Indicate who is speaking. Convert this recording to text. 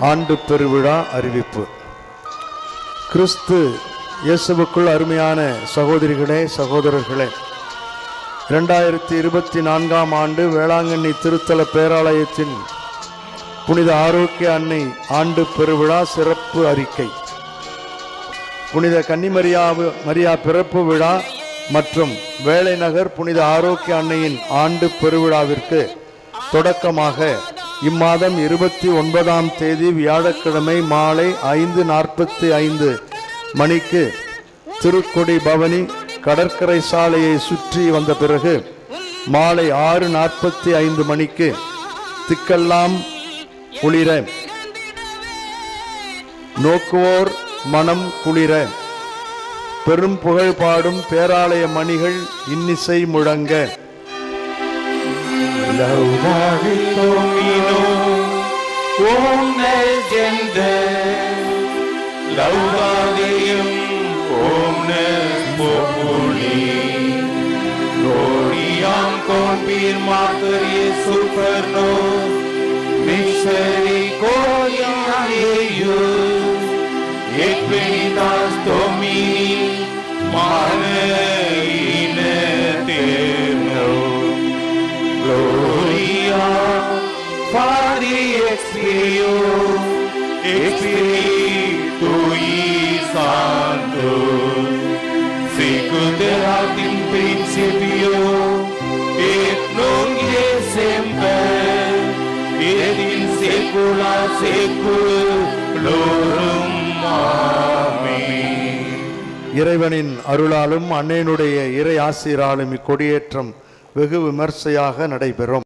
Speaker 1: ஆண்டு பெருவிழா அறிவிப்பு. கிறிஸ்து இயேசுவுக்குள் அருமையான சகோதரிகளே, சகோதரர்களே, 2024ஆம் ஆண்டு வேளாங்கண்ணி திருத்தல பேராலயத்தின் புனித ஆரோக்கிய அன்னை ஆண்டு பெருவிழா சிறப்பு அறிக்கை. புனித கன்னிமரியா பிறப்பு விழா மற்றும் வேலைநகர் புனித ஆரோக்கிய அன்னையின் ஆண்டு பெருவிழாவிற்கு தொடக்கமாக இம்மாதம் 29ஆம் தேதி வியாழக்கிழமை மாலை 5:45 மணிக்கு திருக்கொடி பவனி கடற்கரை சாலையை சுற்றி வந்த பிறகு மாலை 6:45 மணிக்கு திக்கெல்லாம் குளிர நோக்குவோர் மனம் குளிர பெரும் புகழ் பாடும் பேராலய மணிகள் இன்னிசை முழங்க
Speaker 2: Laudavi Domino, omnes gentes, laudavium omnes populi, gloriam confirmatorie super nos, misericordiam Eius, et venitas Domini, mane in aeterno. Gloria Patri et Filio et Spiritui Sancto, sicut erat in principio et nunc et semper et in saecula saeculorum. Amen.
Speaker 1: இறைவனின் அருளாலும் அன்னையினுடைய இறை ஆசீராலும் இக்கொடியேற்றம் வெகு விமர்சையாக நடைபெறும்.